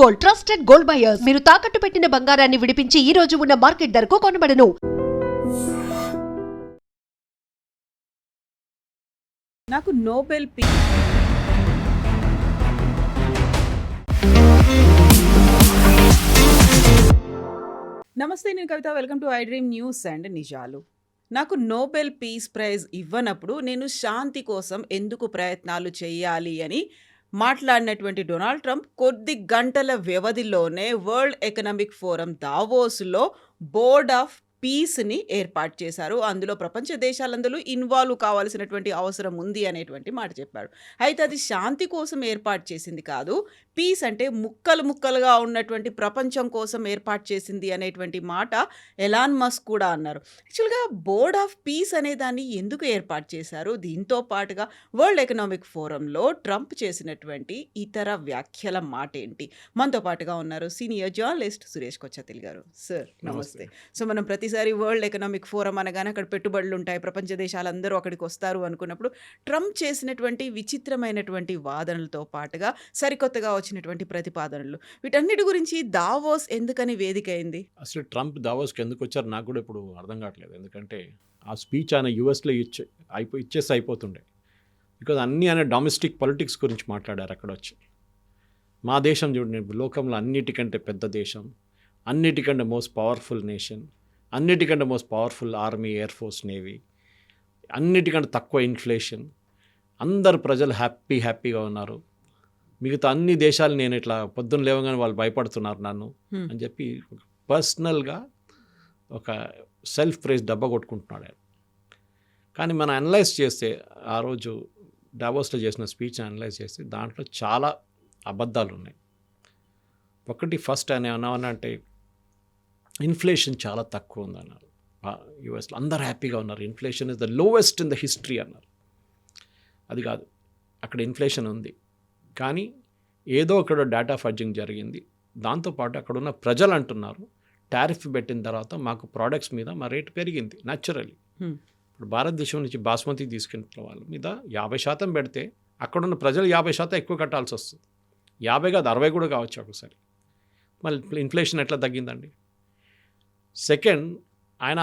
Gold, trusted gold buyers. మీరు తాకట్టు పెట్టిన బంగారాన్ని విడిపించి ఈ రోజు ఉన్న మార్కెట్ ధరకు కొనబడను. నాకు నోబెల్ పీస్ నమస్తే, నేను Kavitha. Welcome to I dream news and నిజాలు. నాకు నోబెల్ పీస్ ప్రైజ్ ఇవ్వనప్పుడు నేను శాంతి కోసం ఎందుకు ప్రయత్నాలు చేయాలి అని మాట్లాడినటువంటి డొనాల్డ్ ట్రంప్ కొద్ది గంటల వ్యవధిలోనే వరల్డ్ ఎకనామిక్ ఫోరం దావోస్లో బోర్డ్ ఆఫ్ పీస్ని ఏర్పాటు చేశారు. అందులో ప్రపంచ దేశాలందరూ ఇన్వాల్వ్ కావాల్సినటువంటి అవసరం ఉంది అనేటువంటి మాట చెప్పాడు. అయితే అది శాంతి కోసం ఏర్పాటు చేసింది కాదు, పీస్ అంటే ముక్కలు ముక్కలుగా ఉన్నటువంటి ప్రపంచం కోసం ఏర్పాటు చేసింది అనేటువంటి మాట ఎలాన్ మస్క్ కూడా అన్నారు. యాక్చువల్గా బోర్డ్ ఆఫ్ పీస్ అనే దాన్ని ఎందుకు ఏర్పాటు చేశారు? దీంతో పాటుగా వరల్డ్ ఎకనామిక్ ఫోరంలో ట్రంప్ చేసినటువంటి ఇతర వ్యాఖ్యల మాట ఏంటి? మనతో పాటుగా ఉన్నారు సీనియర్ జర్నలిస్ట్ సురేష్ కొచ్చతిల్ గారు. సార్ నమస్తే. సో మనం ప్రతిసారి వరల్డ్ ఎకనామిక్ ఫోరం అనగానే అక్కడ పెట్టుబడులు ఉంటాయి, ప్రపంచ దేశాలందరూ అక్కడికి వస్తారు అనుకున్నప్పుడు ట్రంప్ చేసినటువంటి విచిత్రమైనటువంటి వాదనలతో పాటుగా సరికొత్తగా వచ్చినటువంటి ప్రతిపాదనలు, వీటన్నిటి గురించి దావోస్ ఎందుకని వేదిక అయింది? అసలు ట్రంప్ దావోస్కి ఎందుకు వచ్చారు నాకు కూడా ఇప్పుడు అర్థం కావట్లేదు. ఎందుకంటే ఆ స్పీచ్ ఆయన యూఎస్లో ఇచ్చేసి అయిపోతుండే. బికాజ్ అన్నీ ఆయన డొమెస్టిక్ పొలిటిక్స్ గురించి మాట్లాడారు అక్కడ వచ్చి. మా దేశం చూడండి, లోకంలో అన్నిటికంటే పెద్ద దేశం, అన్నిటికంటే మోస్ట్ పవర్ఫుల్ నేషన్, అన్నిటికంటే most powerful army, air force, navy, అన్నిటికంటే తక్కువ ఇన్ఫ్లేషన్, అందరు ప్రజలు హ్యాపీగా ఉన్నారు. మిగతా అన్ని దేశాలు నేను ఇట్లా పొద్దున్న లేవగానే వాళ్ళు భయపడుతున్నారు నన్ను అని చెప్పి పర్సనల్గా ఒక సెల్ఫ్ ప్రైజ్ డబ్బా కొట్టుకుంటున్నాడు ఆయన. కానీ మనం అనలైజ్ చేస్తే, ఆ రోజు డావోస్లో చేసిన స్పీచ్ అనలైజ్ చేస్తే దాంట్లో చాలా అబద్ధాలు ఉన్నాయి. ఒకటి, ఫస్ట్ ఆయన ఏమన్నానంటే ఇన్ఫ్లేషన్ చాలా తక్కువ ఉందన్నారు. యూఎస్లో అందరు హ్యాపీగా ఉన్నారు, inflation is the lowest in the history అన్నారు. అది కాదు, అక్కడ ఇన్ఫ్లేషన్ ఉంది, కానీ ఏదో అక్కడ డేటా ఫడ్జింగ్ జరిగింది. దాంతోపాటు అక్కడ ఉన్న ప్రజలు అంటున్నారు టారిఫ్ పెట్టిన తర్వాత మాకు ప్రోడక్ట్స్ మీద మా రేట్ పెరిగింది న్యాచురలీ. ఇప్పుడు భారతదేశం నుంచి బాస్మతి తీసుకెళ్తున్న వాళ్ళ మీద 50% పెడితే అక్కడున్న ప్రజలు 50% ఎక్కువ కట్టాల్సి వస్తుంది. 50 కాదు 60 కూడా కావచ్చు ఒకసారి. మళ్ళీ ఇన్ఫ్లేషన్ ఎట్లా తగ్గిందండి? సెకండ్, ఆయన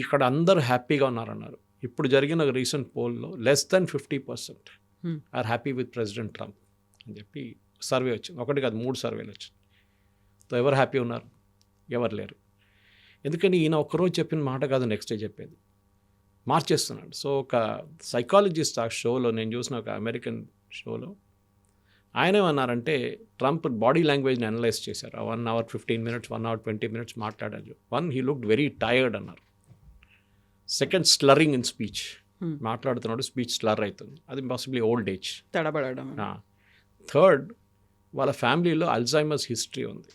ఇక్కడ అందరూ హ్యాపీగా ఉన్నారన్నారు. ఇప్పుడు జరిగిన రీసెంట్ పోల్లో <50% are happy with president Trump అని చెప్పి సర్వే వచ్చింది. ఒకటి కాదు, 3 సర్వేలు వచ్చింది. సో ఎవరు హ్యాపీ ఉన్నారు? ఎవరు లేరు. ఎందుకని ఈయన ఒక్కరోజు చెప్పిన మాట కాదు నెక్స్ట్ డే చెప్పేది, మార్చేస్తున్నాడు. సో ఒక సైకాలజిస్ట్ ఆ షోలో నేను చూసిన ఒక అమెరికన్ షోలో ఆయన ఏమన్నారంటే, ట్రంప్ బాడీ లాంగ్వేజ్ని అనలైజ్ చేశారు. 1 hour 15 minutes, 1 hour 20 minutes మాట్లాడారు. హీ లుక్డ్ వెరీ టైర్డ్ అన్నారు. సెకండ్, స్లరింగ్ ఇన్ స్పీచ్, మాట్లాడుతున్నాడు స్పీచ్ స్లర్ అవుతుంది, అది పాసిబ్లీ ఓల్డ్ ఏజ్, తడబడడం. థర్డ్, వాళ్ళ ఫ్యామిలీలో అల్జైమర్స్ హిస్టరీ ఉంది.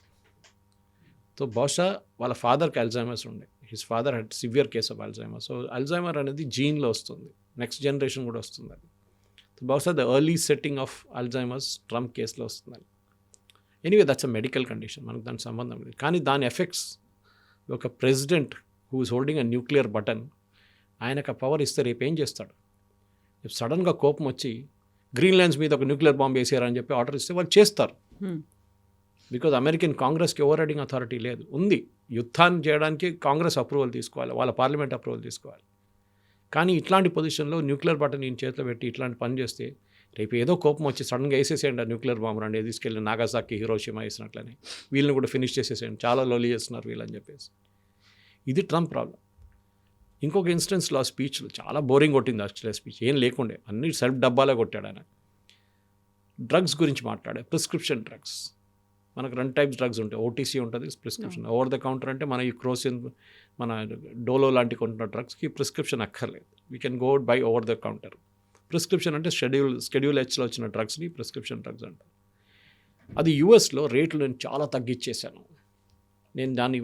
సో బహుశా వాళ్ళ ఫాదర్కి అల్జైమర్స్ ఉండే. His father head severe case of Alzheimer. So Alzheimer అనేది జీన్లో వస్తుంది, నెక్స్ట్ జనరేషన్ కూడా వస్తుంది. అది బహుశా the early setting off Alzheimer's Trump కేసులో వస్తుందని. Anyway, that's a medical condition, మనకు దానికి సంబంధం లేదు. కానీ దాని ఎఫెక్ట్స్, ఒక president who is holding a nuclear button, ఆయనకు ఆ పవర్ ఇస్తే రేపు ఏం చేస్తాడు? రేపు సడన్గా కోపం వచ్చి గ్రీన్లాండ్స్ మీద ఒక న్యూక్లియర్ బాంబ్ వేసారని చెప్పి ఆర్డర్ ఇస్తే వాళ్ళు చేస్తారు. బికాజ్ అమెరికన్ కాంగ్రెస్కి ఓవర్ రైడింగ్ అథారిటీ లేదు. ఉంది, యుద్ధాన్ని చేయడానికి కాంగ్రెస్ అప్రూవల్ తీసుకోవాలి, వాళ్ళ పార్లమెంట్ అప్రూవల్ తీసుకోవాలి. కానీ ఇట్లాంటి పొజిషన్లో న్యూక్లియర్ బటన్ నేను చేతిలో పెట్టి ఇట్లాంటి పని చేస్తే రేపు ఏదో కోపం వచ్చి సడన్గా వేసేసేయండి ఆ న్యూక్లియర్ బాంబు రండి, తీసుకెళ్ళి నాగాసాకి, హిరోషిమా వేసినట్లని వీళ్ళని కూడా ఫినిష్ చేసేసేయండి, చాలా లోలీ చేస్తున్నారు వీళ్ళని చెప్పేసి. ఇది ట్రంప్ ప్రాబ్లం. ఇంకొక ఇన్స్టెన్స్లో ఆ స్పీచ్లో చాలా బోరింగ్ కొట్టింది. యాక్చువల్గా స్పీచ్ ఏం లేకుండే, అన్ని సెల్ఫ్ డబ్బాలే కొట్టాడు ఆయన. డ్రగ్స్ గురించి మాట్లాడే, ప్రిస్క్రిప్షన్ డ్రగ్స్. మనకు 2 types డ్రగ్స్ ఉంటాయి, ఓటీసీ ఉంటుంది, ప్రిస్క్రిప్షన్. ఓవర్ ద కౌంటర్ అంటే మన ఈ క్రోసిన్, మన డోలో లాంటి కొంటున్న డ్రగ్స్కి ప్రిస్క్రిప్షన్ అక్కర్లేదు, we can go by over the counter. Prescription అంటే షెడ్యూల్ హెచ్లో వచ్చిన డ్రగ్స్ని ప్రిస్క్రిప్షన్ డ్రగ్స్ అంటారు. అది యూఎస్లో రేట్లు నేను చాలా తగ్గించేశాను, నేను దాన్ని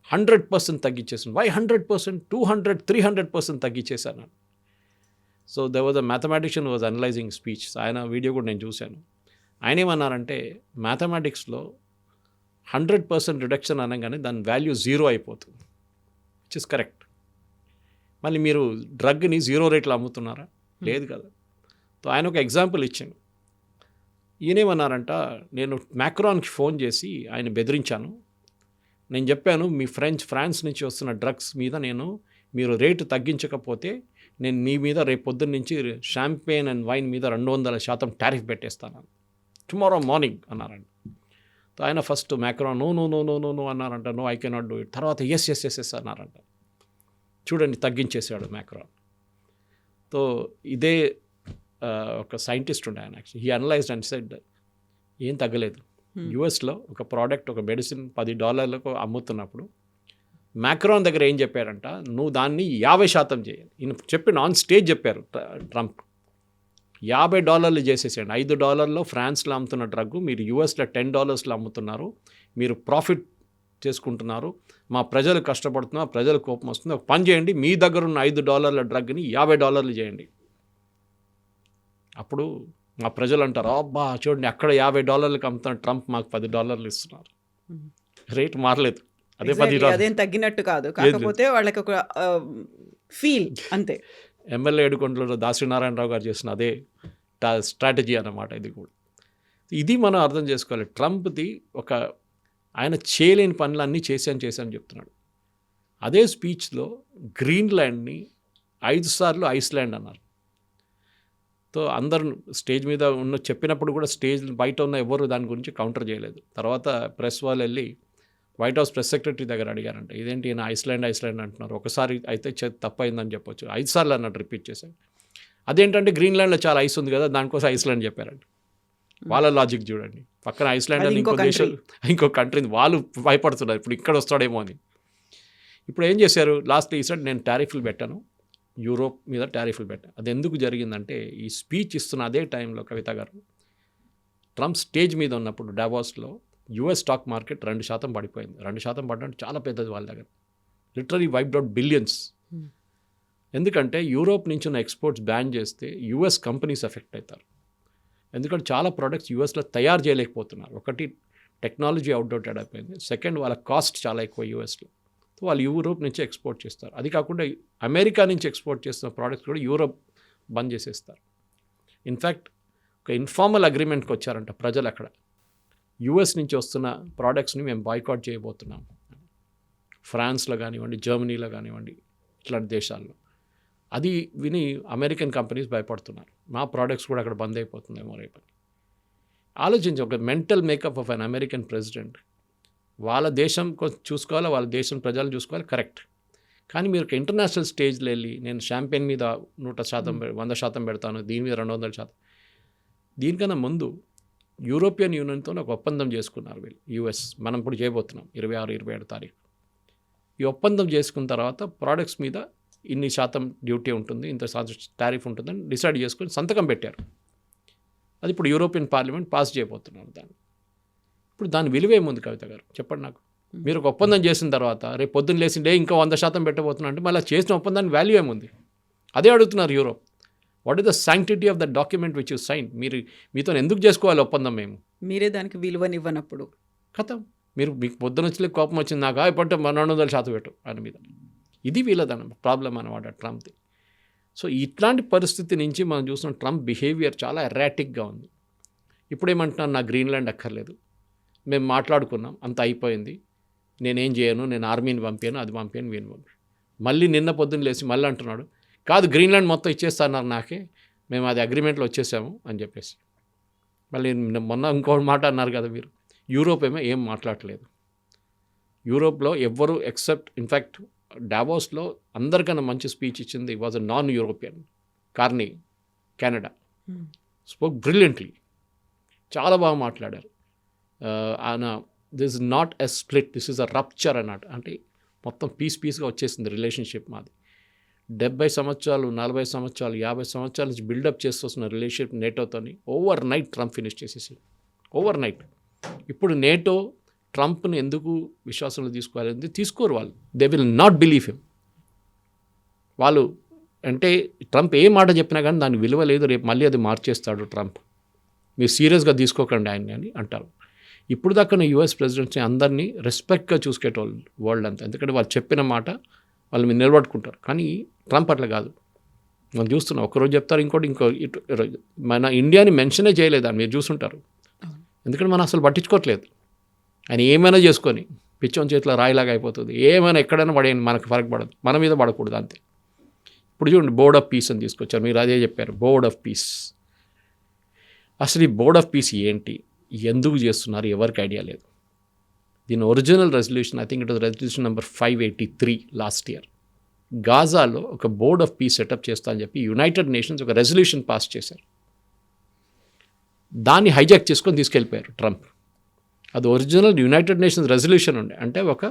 100% తగ్గించేసాను. వై 100%? 200, 300% తగ్గించేశాను. So they was a mathematician was analysing speech. ఆయన వీడియో కూడా నేను చూశాను. ఆయన ఏమన్నారంటే, మ్యాథమెటిక్స్లో 100% రిడక్షన్ అనగానే దాని వాల్యూ 0 అయిపోతుంది, విచ్ ఇస్ కరెక్ట్. మళ్ళీ మీరు డ్రగ్ని 0 రేట్లో అమ్ముతున్నారా? లేదు కదా. సో ఆయన ఒక ఎగ్జాంపుల్ ఇచ్చాను. ఈయనేమన్నారంట, నేను మ్యాక్రాన్కి ఫోన్ చేసి ఆయన బెదిరించాను. నేను చెప్పాను, మీ ఫ్రాన్స్ నుంచి వస్తున్న డ్రగ్స్ మీద మీరు రేటు తగ్గించకపోతే నేను మీ మీద రేపు పొద్దున్న నుంచి షాంపెయిన్ అండ్ వైన్ మీద 200% టారిఫ్ పెట్టేస్తాను టుమారో మార్నింగ్ అన్నారంట. ఆయన first Macron no no no no no no అన్నారంట, no I cannot do it. తర్వాత ఎస్ ఎస్ ఎస్ ఎస్ అన్నారంట. చూడండి, తగ్గించేసాడు మ్యాక్రాన్. సో ఇదే ఒక సైంటిస్ట్ ఉండే ఆయన. Actually he analysed and said ఏం తగ్గలేదు. యుఎస్లో ఒక ప్రోడక్ట్, ఒక మెడిసిన్ $10 అమ్ముతున్నప్పుడు మ్యాక్రాన్ దగ్గర ఏం చెప్పారంట, నువ్వు దాన్ని 50% చేయాలి. ఈయన చెప్పి ఆన్ స్టేజ్ చెప్పారు ట్రంప్. $50 చేసేసేయండి. $5 ఫ్రాన్స్లో అమ్ముతున్న డ్రగ్ మీరు యూఎస్లో $10 అమ్ముతున్నారు, మీరు ప్రాఫిట్ చేసుకుంటున్నారు, మా ప్రజలు కష్టపడుతున్నారు, ప్రజల కోపం వస్తుంది. ఒక పని చేయండి, మీ దగ్గర ఉన్న $5 డ్రగ్ని $50 చేయండి. అప్పుడు మా ప్రజలు అంటారు, అబ్బా చూడండి అక్కడ $50 అమ్ముతున్న ట్రంప్ మాకు $10 ఇస్తున్నారు. రేట్ మారలేదు, అదే $10. అదేం తగ్గినట్టు కాదు, కాకపోతే వాళ్ళకి ఒక ఫీల్ అంతే. ఎమ్మెల్యే ఏడుకొండలో దాసనారాయణరావు గారు చేసిన అదే స్ట్రాటజీ అన్నమాట ఇది కూడా. ఇది మనం అర్థం చేసుకోవాలి. ట్రంప్ది ఆయన చేయలేని పనులన్నీ చేశాను చెప్తున్నాడు. అదే స్పీచ్లో గ్రీన్లాండ్ని 5 సార్లు ఐస్లాండ్ అన్నారు. సో అందరు స్టేజ్ మీద చెప్పినప్పుడు కూడా స్టేజ్ బయట ఉన్న ఎవరు దాని గురించి కౌంటర్ చేయలేదు. తర్వాత ప్రెస్ వాళ్ళు వెళ్ళి వైట్ హౌస్ ప్రెస్ సెక్రటరీ దగ్గర అడిగారంట, ఇదేంటి ఈయన ఐస్లాండ్ అంటున్నారు, ఒకసారి అయితే తప్పైందని చెప్పొచ్చు, 5 సార్లు అన్నట్టు రిపీట్ చేశారు. అదేంటంటే గ్రీన్లాండ్లో చాలా ఐస్ ఉంది కదా, దానికోసం ఐస్లాండ్ చెప్పారంట. వాళ్ళ లాజిక్ చూడండి, పక్కన ఐస్లాండ్ అని ఇంకో కంట్రీ, వాళ్ళు భయపడుతున్నారు ఇప్పుడు ఇక్కడ వస్తాడేమో అని. ఇప్పుడు ఏం చేశారు, లాస్ట్ ఈసారి నేను టారిఫ్లు పెట్టాను, యూరోప్ మీద టారిఫ్లు పెట్టాను. అది ఎందుకు జరిగిందంటే ఈ స్పీచ్ ఇస్తున్న అదే టైంలో కవిత గారు ట్రంప్ స్టేజ్ మీద ఉన్నప్పుడు డావోస్లో యుఎస్ స్టాక్ మార్కెట్ 2% పడిపోయింది. 2% పడడం చాలా పెద్దది వాళ్ళ దగ్గర. Literally wiped out billions. ఎందుకంటే యూరోప్ నుంచి ఉన్న ఎక్స్పోర్ట్స్ బ్యాన్ చేస్తే యుఎస్ కంపెనీస్ ఎఫెక్ట్ అవుతారు. ఎందుకంటే చాలా ప్రోడక్ట్స్ యూఎస్లో తయారు చేయలేకపోతున్నారు. ఒకటి, టెక్నాలజీ అవుట్డేటెడ్ అయిపోయింది. సెకండ్, వాళ్ళ కాస్ట్ చాలా ఎక్కువ యూఎస్లో. సో వాళ్ళు యూరోప్ నుంచి ఎక్స్పోర్ట్ చేస్తారు. అది కాకుండా అమెరికా నుంచి ఎక్స్పోర్ట్ చేస్తున్న ప్రోడక్ట్స్ కూడా యూరోప్ బంద్ చేసేస్తారు. ఇన్ఫ్యాక్ట్ ఒక ఇన్ఫార్మల్ అగ్రిమెంట్కి వచ్చారంట ప్రజలు అక్కడ, యూఎస్ నుంచి వస్తున్న ప్రోడక్ట్స్ని మేము బాయ్కాట్ చేయబోతున్నాం. ఫ్రాన్స్లో కానివ్వండి, జర్మనీలో కానివ్వండి, ఇట్లాంటి దేశాల్లో. అది విని అమెరికన్ కంపెనీస్ భయపడుతున్నారు, మా ప్రోడక్ట్స్ కూడా అక్కడ బంద్ అయిపోతుందేమో రేపని. ఆలోచించి, ఒక mental makeup of an American president. వాళ్ళ దేశం చూసుకోవాలి, వాళ్ళ దేశం ప్రజలు చూసుకోవాలి, కరెక్ట్. కానీ మీరు ఒక ఇంటర్నేషనల్ స్టేజ్లో వెళ్ళి నేను షాంపెయిన్ మీద 100% పెడతాను, దీని మీద 200%. దీనికన్నా ముందు యూరోపియన్ యూనియన్తో ఒక ఒప్పందం చేసుకున్నారు వీళ్ళు, యూఎస్. మనం ఇప్పుడు చేయబోతున్నాం 26-27 తారీఖు. ఈ ఒప్పందం చేసుకున్న తర్వాత ప్రోడక్ట్స్ మీద ఇన్ని శాతం డ్యూటీ ఉంటుంది, ఇంత శాతం టారిఫ్ ఉంటుందని డిసైడ్ చేసుకొని సంతకం పెట్టారు. అది ఇప్పుడు యూరోపియన్ పార్లమెంట్ పాస్ చేయబోతున్నారు దాన్ని. ఇప్పుడు దాని విలువ ఏముంది కవిత గారు, చెప్పండి నాకు. మీరు ఒక ఒప్పందం చేసిన తర్వాత రేపు పొద్దున్న లేచిండే ఇంకా 100% పెట్టబోతున్నా అంటే మళ్ళీ చేసిన ఒప్పందానికి వాల్యూ ఏముంది? అదే అడుగుతున్నారు Europe. What is the sanctity of the document which you sign? మీతో ఎందుకు చేసుకోవాలి ఒప్పందం? మీరే దానికి విలువనివ్వనప్పుడు కథ. మీకు పొద్దున వచ్చి కోపం వచ్చింది, నాకు ఇప్పటి 200% పెట్టు ఆయన మీద. ఇది వీళ్ళదన్న ప్రాబ్లం అన్నమాట ట్రంప్ది. సో ఇట్లాంటి పరిస్థితి నుంచి మనం చూసిన ట్రంప్ బిహేవియర్ చాలా ఎరాటిక్గా ఉంది. ఇప్పుడు ఏమంటున్నాను, నా గ్రీన్లాండ్ అక్కర్లేదు, మేము మాట్లాడుకున్నాం, అంత అయిపోయింది, నేనేం చేయను, నేను ఆర్మీని పంపాను, అది పంపాను, వీని పంపాను. మళ్ళీ నిన్న పొద్దున్న లేచి మళ్ళీ అంటున్నాడు, కాదు గ్రీన్లాండ్ మొత్తం ఇచ్చేస్తున్నారు నాకే, మేము అది అగ్రిమెంట్లో వచ్చేసాము అని చెప్పేసి. మళ్ళీ మొన్న ఇంకో మాట అన్నారు కదా మీరు, యూరోప్ ఏం మాట్లాడలేదు. యూరోప్లో ఎవ్వరు ఎక్సెప్ట్ ఇన్ఫ్యాక్ట్ డావోస్లో అందరికన్నా మంచి స్పీచ్ ఇచ్చింది was a non European, Carney, Canada. Spoke brilliantly, చాలా బాగా మాట్లాడారు ఆయన. This is not a split, this is a rupture అన్నట్టు. అంటే మొత్తం పీస్గా వచ్చేసింది రిలేషన్షిప్ మాది. 70 సంవత్సరాలు, 40 సంవత్సరాలు, 50 సంవత్సరాల నుంచి బిల్డప్ చేస్తూ వస్తున్న రిలేషన్షిప్ నేటోతోని ఓవర్ నైట్ ట్రంప్ ఫినిష్ చేసేసి, ఓవర్ నైట్. ఇప్పుడు నేటో ట్రంప్ని ఎందుకు విశ్వాసంలో తీసుకోవాలి? తీసుకోరు వాళ్ళు. They will not believe him. వాళ్ళు అంటే ట్రంప్ ఏ మాట చెప్పినా కానీ దాని విలువ లేదు, రేపు మళ్ళీ అది మార్చేస్తాడు ట్రంప్, మీరు సీరియస్గా తీసుకోకండి ఆయన అని అంటారు. ఇప్పుడు దాకా యూఎస్ ప్రెసిడెంట్స్ని అందరినీ రెస్పెక్ట్గా చూసుకేటోళ్ళు వరల్డ్ అంతా. ఎందుకంటే వాళ్ళు చెప్పిన మాట వాళ్ళు మీరు నిలబడుకుంటారు. కానీ ట్రంప్ అట్లా కాదు. మనం చూస్తున్నాం, ఒకరోజు చెప్తారు, ఇంకోటి రోజు. మన ఇండియాని మెన్షనే చేయలేదు అని మీరు చూసుంటారు. ఎందుకంటే మనం అసలు పట్టించుకోవట్లేదు. ఆయన ఏమైనా చేసుకొని పిచ్చోని చేతిలో రాయిలాగా అయిపోతుంది. ఏమైనా ఎక్కడైనా పడేయండి, మనకు ఫరక్ పడదు, మన మీద పడకూడదు అంతే. ఇప్పుడు చూడండి, బోర్డ్ ఆఫ్ పీస్ అని తీసుకొచ్చారు, మీరు అదే చెప్పారు, బోర్డ్ ఆఫ్ పీస్. అసలు ఈ బోర్డ్ ఆఫ్ పీస్ ఏంటి, ఎందుకు చేస్తున్నారు, ఎవరికి ఐడియా లేదు. దీని original resolution, I think it was resolution number 583 last year. గాజాలో ఒక బోర్డ్ ఆఫ్ పీస్ సెటప్ చేస్తా అని చెప్పి యునైటెడ్ నేషన్స్ ఒక రెజల్యూషన్ పాస్ చేశారు. దాన్ని హైజాక్ చేసుకొని తీసుకెళ్ళిపోయారు ట్రంప్. అది ఒరిజినల్ యునైటెడ్ నేషన్స్ రెజల్యూషన్ ఉండే, అంటే ఒక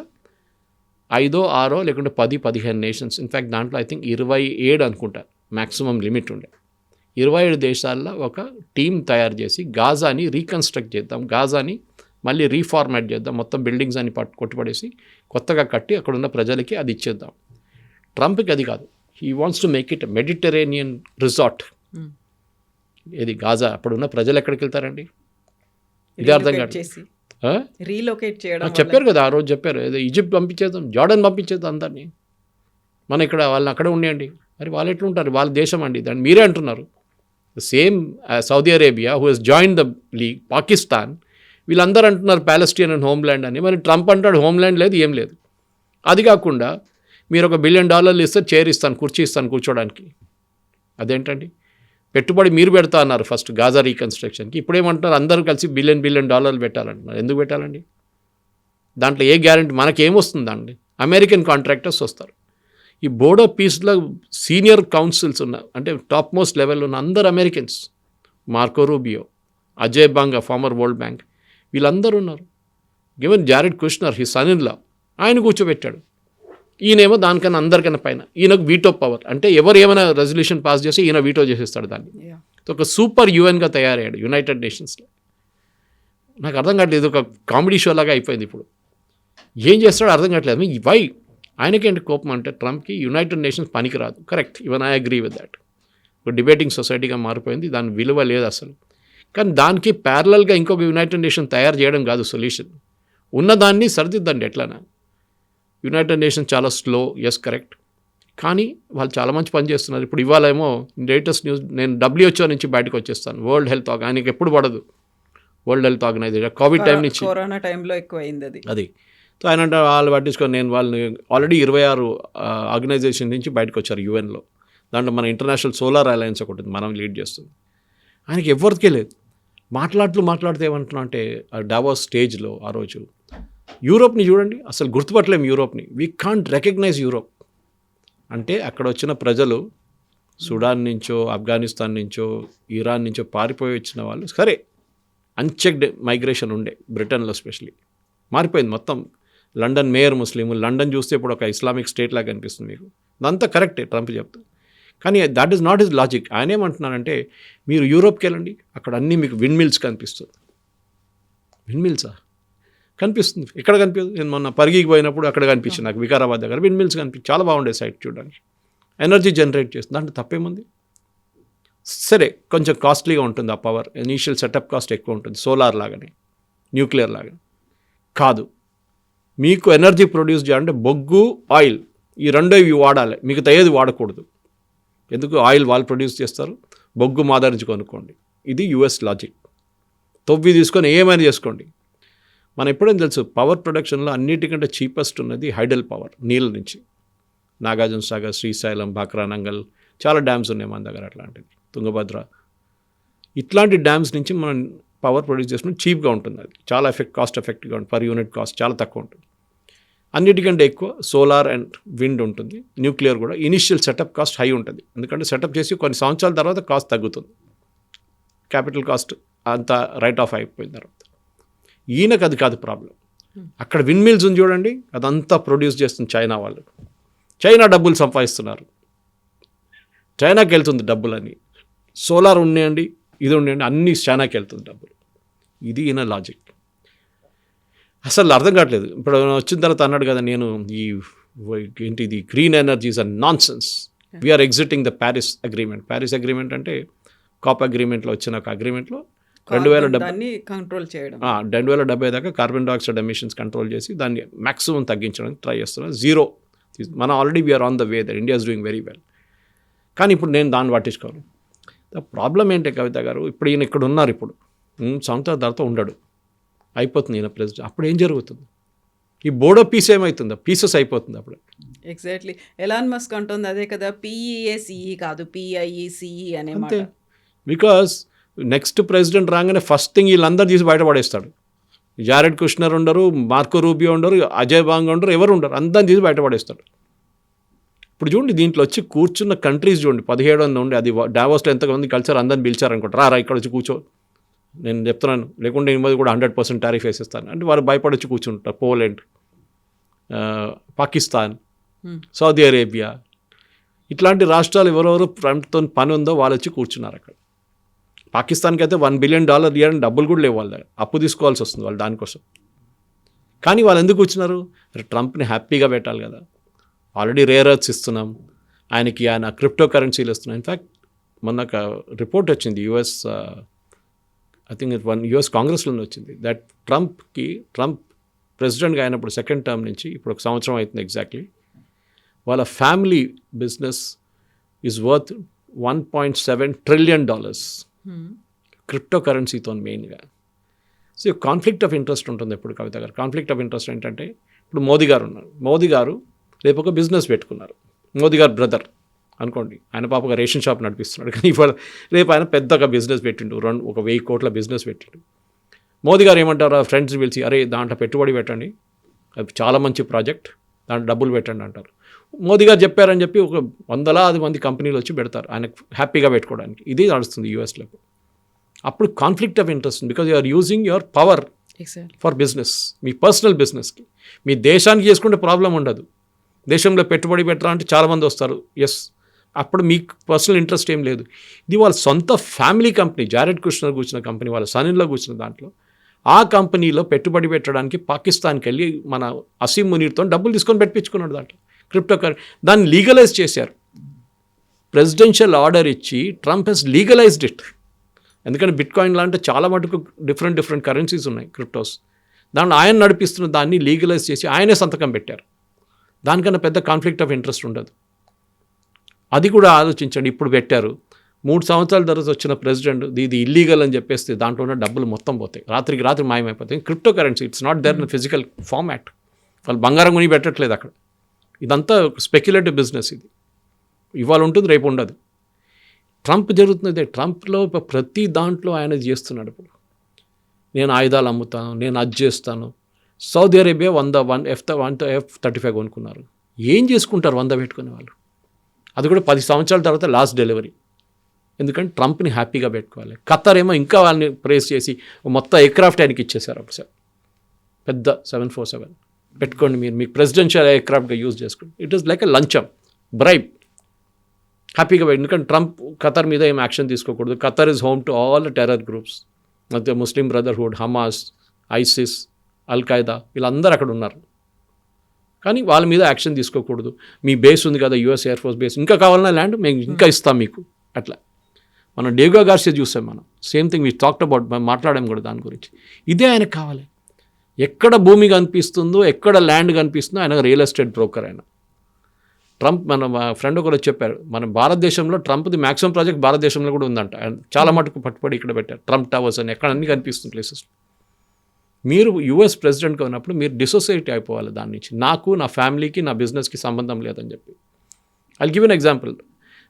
5, 6 లేకుంటే 10, 15 నేషన్స్, ఇన్ఫ్యాక్ట్ దాంట్లో ఐ థింక్ 27 అనుకుంటారు మ్యాక్సిమం లిమిట్ ఉండే. 27 దేశాల్లో ఒక టీం తయారు చేసి గాజాని రీకన్స్ట్రక్ట్ చేద్దాం, గాజాని మళ్ళీ రీఫార్మాట్ చేద్దాం, మొత్తం బిల్డింగ్స్ అని కొట్టుపడేసి కొత్తగా కట్టి అక్కడ ఉన్న ప్రజలకి అది ఇచ్చేద్దాం. ట్రంప్కి అది కాదు, he wants to make it Mediterranean resort. ఇది గాజా. అప్పుడున్న ప్రజలు ఎక్కడికి వెళ్తారండి, ఇది అర్థం కాదు. రీలొకేట్ చేయడం చెప్పారు కదా, ఆ రోజు చెప్పారు, ఏదో ఈజిప్ట్ పంపించేద్దాం, జార్డన్ పంపించేద్దాం అందరినీ, మన ఇక్కడ వాళ్ళని అక్కడే ఉండేయండి. మరి వాళ్ళు ఎట్లుంటారు, వాళ్ళ దేశం అండి, దాన్ని మీరే అంటున్నారు. Same Saudi Arabia who has join the league, Pakistan, వీళ్ళందరూ అంటున్నారు ప్యాలెస్టీన్ అండ్ హోమ్ల్యాండ్ అని. మరి ట్రంప్ అంటాడు హోమ్ల్యాండ్ లేదు, ఏం లేదు. అది కాకుండా మీరు $1 బిలియన్ ఇస్తే చైర్ ఇస్తాను, కుర్చీ ఇస్తాను కూర్చోడానికి. అదేంటండి, పెట్టుబడి మీరు పెడతా అన్నారు ఫస్ట్ గాజా రీకన్స్ట్రక్షన్కి, ఇప్పుడేమంటున్నారు అందరూ కలిసి $1 బిలియన్ పెట్టాలంటున్నారు. ఎందుకు పెట్టాలండి, దాంట్లో ఏ గ్యారెంటీ, మనకేమొస్తుందండి, అమెరికన్ కాంట్రాక్టర్స్ వస్తారు. ఈ బోర్డ్ ఆఫ్ పీస్లో సీనియర్ కౌన్సిల్స్ ఉన్న, అంటే టాప్ మోస్ట్ లెవెల్లో ఉన్న అందరు Americans, Marco Rubio, Ajay Banga former World Bank, వీళ్ళందరూ ఉన్నారు. Given Jared Kushner he son in law, ఆయన కూర్చోబెట్టాడు. ఈయనేమో దానికన్నా అందరికన్నా పైన, ఈయనకు వీటో పవర్, అంటే ఎవరు ఏమైనా రెజల్యూషన్ పాస్ చేసి ఈయన వీటో చేసేస్తాడు దాన్ని. ఒక సూపర్ యుఎన్గా తయారయ్యాడు యునైటెడ్ నేషన్స్లో. నాకు అర్థం కావట్లేదు, ఒక కామెడీ షో లాగా అయిపోయింది. ఇప్పుడు ఏం చేస్తాడో అర్థం కావట్లేదు. వై ఆయనకేంటి కోపం అంటే, ట్రంప్కి యునైటెడ్ నేషన్స్ పనికిరాదు. Correct, even I agree with that. ఒక డిబేటింగ్ సొసైటీగా మారిపోయింది, దాని విలువ లేదు అసలు. కానీ దానికి ప్యారలల్గా ఇంకొక యునైటెడ్ నేషన్ తయారు చేయడం కాదు సొల్యూషన్, ఉన్నదాన్ని సరిదిద్దండి ఎట్లనా. యునైటెడ్ నేషన్స్ చాలా స్లో, ఎస్ కరెక్ట్, కానీ వాళ్ళు చాలా మంచి పని చేస్తున్నారు. ఇప్పుడు ఇవాళ ఏమో లేటెస్ట్ న్యూస్, నేను WHO నుంచి బయటకు వచ్చేస్తాను, వరల్డ్ హెల్త్ ఆయనకి ఎప్పుడు పడదు, World Health Organization Covid time నుంచి, కరోనా టైంలో ఎక్కువ అయింది అది. సో ఆయన అంటే వాళ్ళు పట్టించుకొని, నేను వాళ్ళని ఆల్రెడీ 26 ఆర్గనైజేషన్ నుంచి బయటకు వచ్చారు యుఎన్లో. దాంట్లో మన ఇంటర్నేషనల్ సోలార్ అలయన్స్ ఒకటి మనం లీడ్ చేస్తుంది. ఆయనకి ఎవరికే లేదు. మాట్లాడుతూ ఏమంటున్నా అంటే, డావోస్ స్టేజ్లో ఆ రోజు యూరోప్ని చూడండి, అసలు గుర్తుపట్టలేము యూరోప్ని. We can't recognise Europe. అంటే అక్కడ వచ్చిన ప్రజలు సుడాన్ నుంచో, ఆఫ్ఘనిస్తాన్ నుంచో, ఇరాన్ నుంచో పారిపోయి వచ్చిన వాళ్ళు, సరే అన్చెక్డ్ మైగ్రేషన్ ఉండే బ్రిటన్లో స్పెషలీ, మారిపోయింది మొత్తం. లండన్ మేయర్ ముస్లిం, లండన్ చూస్తే ఇప్పుడు ఒక ఇస్లామిక్ స్టేట్ లాగా అనిపిస్తుంది మీకు. అదంతా కరెక్టే ట్రంప్ చెప్తా, కానీ that is not his logic. ఆయన ఏమంటున్నారంటే, మీరు యూరోప్కి వెళ్ళండి, అక్కడ అన్నీ మీకు విండ్ మిల్స్ కనిపిస్తుంది. విండ్ మిల్సా కనిపిస్తుంది, ఎక్కడ కనిపిస్తుంది? నేను మొన్న పరిగికి పోయినప్పుడు అక్కడ కనిపించింది నాకు, వికారాబాద్ దగ్గర విండ్ మిల్స్ కనిపించి చాలా బాగుండే సైట్ చూడడానికి, ఎనర్జీ జనరేట్ చేస్తుంది. దాంట్లో తప్పేముంది? సరే కొంచెం కాస్ట్లీగా ఉంటుంది ఆ పవర్, ఇనీషియల్ సెటప్ కాస్ట్ ఎక్కువ ఉంటుంది, సోలార్ లాగానే, న్యూక్లియర్ లాగానే కాదు. మీకు ఎనర్జీ ప్రొడ్యూస్ చేయాలంటే బొగ్గు, ఆయిల్, ఈ రెండో ఇవి వాడాలి, మీకు ఏది వాడకూడదు. ఎందుకు? ఆయిల్ వాళ్ళు ప్రొడ్యూస్ చేస్తారు, బొగ్గు మాదారించి కొనుక్కోండి. ఇది యుఎస్ లాజిక్. తొవ్వి తీసుకొని ఏమైనా చేసుకోండి. మనం ఎప్పుడైనా తెలుసు, పవర్ ప్రొడక్షన్లో అన్నిటికంటే చీపెస్ట్ ఉన్నది హైడల్ పవర్, నీళ్ళ నుంచి. నాగార్జున సాగర్, శ్రీశైలం, బాక్రానంగల్, చాలా డ్యామ్స్ ఉన్నాయి మన దగ్గర, అట్లాంటివి, తుంగభద్ర, ఇట్లాంటి డ్యామ్స్ నుంచి మనం పవర్ ప్రొడ్యూస్ చేసుకుని చీప్గా ఉంటుంది. అది చాలా కాస్ట్ ఎఫెక్టివ్గా ఉంటుంది, పర్ యూనిట్ కాస్ట్ చాలా తక్కువ ఉంటుంది. అన్నిటికంటే ఎక్కువ సోలార్ అండ్ విండ్ ఉంటుంది, న్యూక్లియర్ కూడా. ఇనిషియల్ సెటప్ కాస్ట్ హై ఉంటుంది, ఎందుకంటే సెటప్ చేసి కొన్ని సంవత్సరాల తర్వాత కాస్ట్ తగ్గుతుంది, క్యాపిటల్ కాస్ట్ అంతా రైట్ ఆఫ్ అయిపోయిన తర్వాత. ఈయనకు అది కాదు ప్రాబ్లం. అక్కడ విండ్ మిల్స్ ఉంది చూడండి, అదంతా ప్రొడ్యూస్ చేస్తుంది చైనా వాళ్ళు. చైనా డబ్బులు సంపాదిస్తున్నారు, చైనాకి వెళ్తుంది డబ్బులని. సోలార్ ఉన్నాయండి, ఇది ఉన్నాయండి, అన్నీ చైనాకి వెళ్తుంది డబ్బులు. ఇది ఈయన లాజిక్. అసలు అర్థం కావట్లేదు. ఇప్పుడు వచ్చిన తర్వాత అన్నాడు కదా, నేను ఏంటిది green energies and nonsense, we are exiting the Paris agreement. Paris agreement అంటే కాప్ అగ్రిమెంట్లో వచ్చిన ఒక అగ్రిమెంట్లో 2070 కంట్రోల్ చేయడం, 2070 దాకా కార్బన్ డైఆక్సైడ్ ఎమిషన్స్ కంట్రోల్ చేసి దాన్ని మ్యాక్సిమం తగ్గించడానికి ట్రై చేస్తున్నాం. జీరో. మనం already we are on the way that, India is doing very well. కానీ ఇప్పుడు నేను దాన్ని పట్టించుకోను. ప్రాబ్లం ఏంటి కవిత గారు, ఇప్పుడు ఈయన ఇక్కడ ఉన్నారు, ఇప్పుడు సంవత్సరాల తర్వాత ఉండడు, అయిపోతుంది ఈయన ప్రెసిడెంట్. అప్పుడు ఏం జరుగుతుంది? ఈ బోడో పీస్ ఏమవుతుందో, పీసెస్ అయిపోతుంది అప్పుడు. ఎగ్జాక్ట్లీ. ఎలాన్ మస్క్ అంటుంది అదే కదా, పిఈఏసిఈ కాదు పిఐఈసిఈ అనే మాట. అంతే. బికాస్ నెక్స్ట్ ప్రెసిడెంట్ రాగానే ఫస్ట్ థింగ్ వీళ్ళందరూ తీసి బయటపడేస్తాడు. జారెడ్ కుష్నర్ ఉండరు, మార్కో రూబియో ఉండరు, అజయ్ బాంగ్ ఉండరు, ఎవరు ఉండరు, అందరిని తీసి బయటపడేస్తాడు. ఇప్పుడు చూడండి, దీంట్లో వచ్చి కూర్చున్న కంట్రీస్ చూడండి, 17 నుండి, అది డావోస్లో ఎంతమంది కలిసారు, అందరిని పిలిచారనుకుంటారు, రా ఇక్కడ వచ్చి కూర్చో, నేను చెప్తున్నాను, లేకుంటే నేను మీద కూడా 100% టారిఫ్ వేసేస్తాను అంటే వారు భయపడొచ్చి కూర్చుంటారు. పోలాండ్, పాకిస్తాన్, సౌదీ అరేబియా, ఇట్లాంటి రాష్ట్రాలు ఎవరెవరు ఫ్రంట్తో పని ఉందో వాళ్ళు వచ్చి కూర్చున్నారు అక్కడ. పాకిస్తాన్కి అయితే $1 బిలియన్ ఇవ్వాలని డబ్బులు కూడా లేవు, వాళ్ళ దగ్గర అప్పు తీసుకోవాల్సి వస్తుంది వాళ్ళు దానికోసం. కానీ వాళ్ళు ఎందుకు వచ్చినారు? ట్రంప్ని హ్యాపీగా పెట్టాలి కదా, ఆల్రెడీ రేర్ ఎర్త్స్ ఇస్తున్నాం ఆయనకి, ఆయన క్రిప్టో కరెన్సీలు ఇస్తున్నాం. ఇన్ఫ్యాక్ట్ మొన్న ఒక రిపోర్ట్ వచ్చింది యుఎస్, ఐ థింక్ యుఎస్ కాంగ్రెస్లోనే వచ్చింది, దట్ ట్రంప్ ప్రెసిడెంట్గా అయినప్పుడు సెకండ్ టర్మ్ నుంచి ఇప్పుడు 1 సంవత్సరం అవుతుంది ఎగ్జాక్ట్లీ, వాళ్ళ family business is worth $1.7 trillion crypto కరెన్సీతో మెయిన్గా. సో కాన్ఫ్లిక్ట్ ఆఫ్ ఇంట్రెస్ట్ ఉంటుంది ఎప్పుడు కవిత గారు. కాన్ఫ్లిక్ట్ ఆఫ్ ఇంట్రెస్ట్ ఏంటంటే, ఇప్పుడు మోదీ గారు ఉన్నారు, మోదీ గారు రేపు ఒక బిజినెస్ పెట్టుకున్నారు, మోదీ గారు బ్రదర్ అనుకోండి, ఆయన పాపగా రేషన్ షాప్ నడిపిస్తున్నాడు, కానీ ఇప్పుడు రేపు ఆయన పెద్దగా బిజినెస్ పెట్టిండు, 1,000 కోట్ల బిజినెస్ పెట్టిండు. మోదీ గారు ఏమంటారు, ఆ ఫ్రెండ్స్ పిలిచి, అరే దాంట్లో పెట్టుబడి పెట్టండి, అది చాలా మంచి ప్రాజెక్ట్, దాంట్లో డబ్బులు పెట్టండి అంటారు. మోదీ గారు చెప్పారని చెప్పి ఒక 100 మంది కంపెనీలు వచ్చి పెడతారు ఆయనకు హ్యాపీగా పెట్టుకోవడానికి. ఇది నడుస్తుంది యూఎస్లో. అప్పుడు conflict of interest, because you are using your power for business, మీ పర్సనల్ బిజినెస్కి. మీ దేశానికి చేసుకుంటే ప్రాబ్లం ఉండదు, దేశంలో పెట్టుబడి పెట్టరా అంటే చాలామంది వస్తారు, ఎస్, అప్పుడు మీకు పర్సనల్ ఇంట్రెస్ట్ ఏం లేదు. ఇది వాళ్ళ సొంత ఫ్యామిలీ కంపెనీ, జారెడ్ కుష్నర్ కూర్చున్న కంపెనీ, వాళ్ళ సన్నిలో కూర్చున్న దాంట్లో, ఆ కంపెనీలో పెట్టుబడి పెట్టడానికి పాకిస్తాన్కి వెళ్ళి మన అసీం మునీర్తో డబ్బులు తీసుకొని పెట్టించుకున్నాడు దాంట్లో క్రిప్టో కరెన్సీ. దాన్ని లీగలైజ్ చేశారు, ప్రెసిడెన్షియల్ ఆర్డర్ ఇచ్చి ట్రంప్ హెస్ లీగలైజ్డ్ ఇట్. ఎందుకంటే బిట్కాయిన్ లాంటి చాలా మటుకు డిఫరెంట్ కరెన్సీస్ ఉన్నాయి, క్రిప్టోస్, దాన్ని ఆయన నడిపిస్తున్న దాన్ని లీగలైజ్ చేసి ఆయనే సంతకం పెట్టారు. దానికన్నా పెద్ద కాన్ఫ్లిక్ట్ ఆఫ్ ఇంట్రెస్ట్ ఉండదు. అది కూడా ఆలోచించండి. ఇప్పుడు పెట్టారు, 3 సంవత్సరాల తర్వాత వచ్చిన ప్రెసిడెంట్ ఇది ఇల్లీగల్ అని చెప్పేస్తే దాంట్లో ఉన్న డబ్బులు మొత్తం పోతాయి, రాత్రికి రాత్రి మాయమైపోతాయి. Crypto currency it's not there in physical format, వాళ్ళు బంగారం కొని పెట్టట్లేదు అక్కడ. ఇదంతా స్పెక్యులేటివ్ బిజినెస్, ఇది ఇవాళ ఉంటుంది రేపు ఉండదు. ట్రంప్ జరుగుతుంది, ట్రంప్లో ప్రతి దాంట్లో ఆయన చేస్తున్నాడు. ఇప్పుడు నేను ఆయుధాలు అమ్ముతాను, నేను అది చేస్తాను. సౌదీ అరేబియా F-35 కొనుక్కున్నారు. ఏం చేసుకుంటారు 100 పెట్టుకునే వాళ్ళు? అది కూడా 10 సంవత్సరాల తర్వాత లాస్ట్ డెలివరీ. ఎందుకంటే ట్రంప్ని హ్యాపీగా పెట్టుకోవాలి. ఖతర్ ఏమో ఇంకా వాళ్ళని ప్రేస్ చేసి మొత్తం ఎయిర్క్రాఫ్ట్ ఆయనకి ఇచ్చేశారు ఒకసారి, పెద్ద 747 పెట్టుకోండి, మీరు మీకు ప్రెసిడెన్షియల్ ఎయిర్క్రాఫ్ట్గా యూజ్ చేసుకోండి. ఇట్ ఈస్ లైక్ ఎ లంచం, బ్రైబ్, హ్యాపీగా పెట్టి. ఎందుకంటే ట్రంప్ ఖతర్ మీద ఏం యాక్షన్ తీసుకోకూడదు. Qatar is home to all terror groups, మధ్య Muslim Brotherhood, Hamas, ISIS, al-Qaeda, వీళ్ళందరూ అక్కడ ఉన్నారు. కానీ వాళ్ళ మీద యాక్షన్ తీసుకోకూడదు. మీ బేస్ ఉంది కదా, యుఎస్ ఎయిర్ ఫోర్స్ బేస్, ఇంకా కావాలన్నా ల్యాండ్ మేము ఇంకా ఇస్తాం మీకు. అట్లా మనం డేగో గార్సియా చూసాం, మనం same thing we talked about, మనం మాట్లాడాం కూడా దాని గురించి. ఇదే ఆయనకు కావాలి. ఎక్కడ భూమి కనిపిస్తుందో, ఎక్కడ ల్యాండ్ కనిపిస్తుందో, ఆయన రియల్ ఎస్టేట్ బ్రోకర్. ఆయన ట్రంప్, మన ఫ్రెండ్ ఒకరు చెప్పారు, మన భారతదేశంలో ట్రంప్ది మ్యాక్సిమం ప్రాజెక్ట్ భారతదేశంలో కూడా ఉందంట. చాలా మటుకు పట్టుబడి ఇక్కడ పెట్టారు, ట్రంప్ టవర్స్ అని, ఎక్కడ అన్నీ కనిపిస్తుంది ప్లేసెస్. మీరు యూఎస్ ప్రెసిడెంట్గా ఉన్నప్పుడు మీరు డిసోసియేట్ అయిపోవాలి దాని నుంచి. నాకు, నా ఫ్యామిలీకి, నా బిజినెస్కి సంబంధం లేదని చెప్పి. I'll give an example.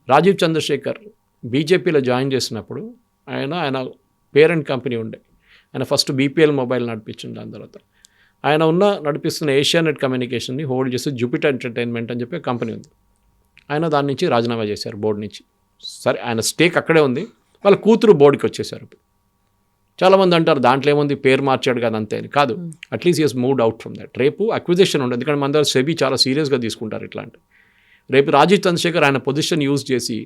Rajeev Chandrasekhar బీజేపీలో జాయిన్ చేసినప్పుడు ఆయన పేరెంట్ కంపెనీ ఉండే, ఆయన ఫస్ట్ బీపీఎల్ మొబైల్ నడిపించింది. దాని తర్వాత ఆయన నడిపిస్తున్న ఏషియానెట్ కమ్యూనికేషన్ని హోల్డ్ చేసి జూపిటర్ ఎంటర్టైన్మెంట్ అని చెప్పి కంపెనీ ఉంది. ఆయన దాని నుంచి రాజీనామా చేశారు, బోర్డు నుంచి. సరే, ఆయన స్టేక్ అక్కడే ఉంది, వాళ్ళ కూతురు బోర్డుకి వచ్చేసారు. చాలామంది అంటారు దాంట్లో ఏముంది, పేరు మార్చాడు కదా అంతే అని. కాదు, at least is moved out from that. రేపు అక్విజిషన్ ఉండదు, ఎందుకంటే మన దగ్గర సెబీ చాలా సీరియస్గా తీసుకుంటారు ఇట్లాంటి. రేపు రాజీవ్ చంద్రశేఖర్ ఆయన పొజిషన్ యూజ్ చేసి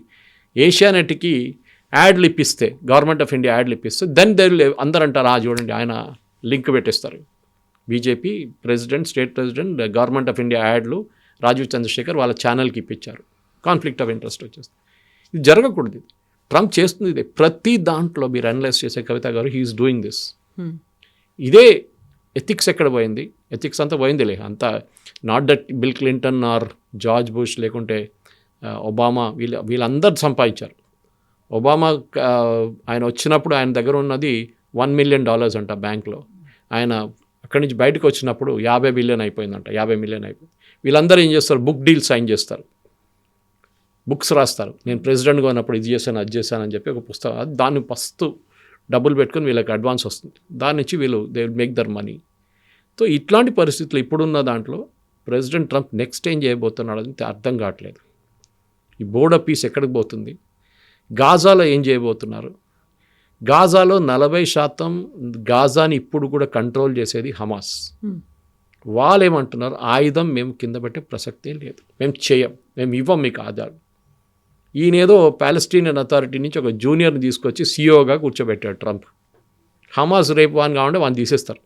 ఏషియానెట్కి యాడ్లు ఇప్పిస్తే, గవర్నమెంట్ ఆఫ్ ఇండియా యాడ్లు ఇప్పిస్తే, దెన్ అందరూ అంటారు, చూడండి ఆయన లింక్ పెట్టేస్తారు, BJP president, state president, government of India యాడ్లు రాజీవ్ చంద్రశేఖర్ వాళ్ళ ఛానల్కి ఇప్పించారు. కాన్ఫ్లిక్ట్ ఆఫ్ ఇంట్రెస్ట్ వచ్చేస్తుంది. ఇది జరగకూడదు. ట్రంప్ చేస్తుంది ఇదే. ప్రతి దాంట్లో మీరు అనలైజ్ చేసే Kavitha garu, he's doing this. ఇదే ఎథిక్స్ ఎక్కడ పోయింది? ఎథిక్స్ అంతా పోయిందిలే, అంతా not that Bill Clinton or George Bush లేకుంటే ఒబామా వీళ్ళందరూ సంపాదించారు. ఒబామా ఆయన వచ్చినప్పుడు ఆయన దగ్గర ఉన్నది $1 million అంట బ్యాంక్లో. ఆయన అక్కడి నుంచి బయటకు వచ్చినప్పుడు 50 బిలియన్ అయిపోయిందంట. 50 మిలియన్ అయిపోయింది. వీళ్ళందరూ ఏం చేస్తారు, బుక్ డీల్ సైన్ చేస్తారు, బుక్స్ రాస్తారు. నేను ప్రెసిడెంట్గా ఉన్నప్పుడు ఇది చేశాను అది చేశాను అని చెప్పి ఒక పుస్తకం, అది దాన్ని ఫస్ట్ డబ్బులు పెట్టుకొని వీళ్ళకి అడ్వాన్స్ వస్తుంది. దాని నుంచి వీళ్ళు they will make their money. So ఇట్లాంటి పరిస్థితులు ఇప్పుడున్న దాంట్లో ప్రెసిడెంట్ ట్రంప్ నెక్స్ట్ ఏం చేయబోతున్నాడు అని అర్థం కావట్లేదు. ఈ బోర్డర్ పీస్ ఎక్కడికి పోతుంది, గాజాలో ఏం చేయబోతున్నారు. గాజాలో 40% గాజాని ఇప్పుడు కూడా కంట్రోల్ చేసేది హమాస్. వాళ్ళు ఏమంటున్నారు, ఆయుధం మేము కింద పెట్టే ప్రసక్తే లేదు, మేము చేయం, మేము ఇవ్వం మీకు ఆధారం. ఈయనేదో పాలెస్టీనియన్ అథారిటీ నుంచి ఒక జూనియర్ని తీసుకొచ్చి సీఈఓగా కూర్చోబెట్టాడు ట్రంప్. హమాస్ రేపు వాని కావాలంటే వాడిని తీసేస్తారు.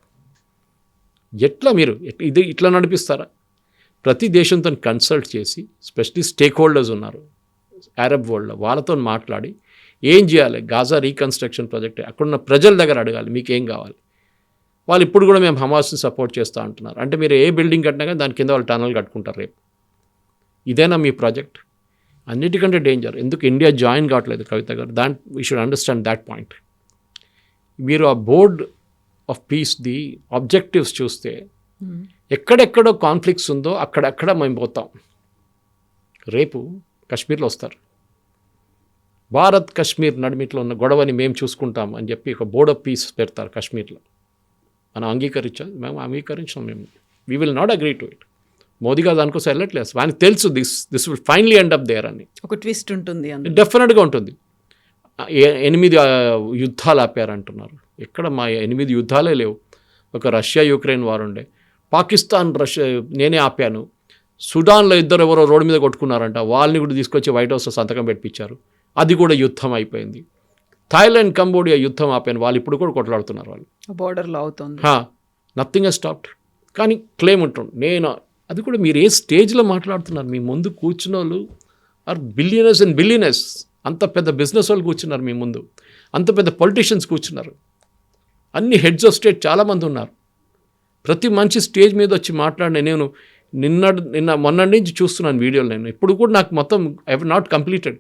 ఎట్లా మీరు ఇది ఇట్లా నడిపిస్తారా? ప్రతి దేశంతో కన్సల్ట్ చేసి, స్పెషలీ స్టేక్ హోల్డర్స్ ఉన్నారు అరబ్ వరల్డ్లో, వాళ్ళతో మాట్లాడి ఏం చేయాలి, గాజా రీకన్స్ట్రక్షన్ ప్రాజెక్ట్ అక్కడున్న ప్రజల దగ్గర అడగాలి, మీకు ఏం కావాలి. వాళ్ళు ఇప్పుడు కూడా మేము హమాస్ని సపోర్ట్ చేస్తూ అంటున్నారు. అంటే మీరు ఏ బిల్డింగ్ కట్టినా కానీ దాని కింద వాళ్ళు టనల్ కట్టుకుంటారు రేపు. ఇదేనా మీ ప్రాజెక్ట్? అన్నిటికంటే డేంజర్. ఎందుకు ఇండియా జాయిన్ కావట్లేదు కవిత గారు? We should understand that point. మీరు ఆ బోర్డ్ ఆఫ్ పీస్ది ఆబ్జెక్టివ్స్ చూస్తే ఎక్కడెక్కడో కాన్ఫ్లిక్ట్స్ ఉందో అక్కడక్కడ మేము పోతాం. రేపు కశ్మీర్లో వస్తారు, భారత్ కశ్మీర్ నడిమిట్లో ఉన్న గొడవని మేము చూసుకుంటాం అని చెప్పి ఒక బోర్డ్ ఆఫ్ పీస్ పెడతారు కశ్మీర్లో. మనం మేము అంగీకరించాం. We will not agree to it. Modi garu దానికోసం వెళ్ళట్లేదు. వానికి తెలుసు this will finally end up there అని. ఒక ట్విస్ట్ ఉంటుంది, డెఫినెట్గా ఉంటుంది. 8 యుద్ధాలు ఆపారంటున్నారు. ఎక్కడ మా 8 యుద్ధాలే లేవు. ఒక రష్యా యుక్రెయిన్ వారు ఉండే, పాకిస్తాన్ రష్యా నేనే ఆపాను, సుడాన్లో ఎవరో రోడ్డు మీద కొట్టుకున్నారంట, వాళ్ళని కూడా తీసుకొచ్చి వైట్ హౌస్లో సంతకం పెట్టించారు, అది కూడా యుద్ధం అయిపోయింది. థాయిలాండ్ కంబోడియా యుద్ధం ఆపాను, వాళ్ళు ఇప్పుడు కూడా కొట్లాడుతున్నారు. వాళ్ళు బోర్డర్లో అవుతుంది, నథింగ్ హెస్ స్టాప్డ్. కానీ క్లెయిమ్ ఉంటుంది నేను, అది కూడా మీరు ఏ స్టేజ్లో మాట్లాడుతున్నారు? మీ ముందు కూర్చున్న వాళ్ళు ఆర్ బిలియనర్స్ అండ్ బిలియనర్స్. అంత పెద్ద బిజినెస్ వాళ్ళు కూర్చున్నారు మీ ముందు, అంత పెద్ద పొలిటీషియన్స్ కూర్చున్నారు, అన్ని హెడ్స్ ఆఫ్ స్టేట్ చాలామంది ఉన్నారు. ప్రతి మంచి స్టేజ్ మీద వచ్చి మాట్లాడిన నేను మొన్నటి నుంచి చూస్తున్నాను వీడియోలు. నేను ఇప్పుడు కూడా నాకు మొత్తం I have not completed.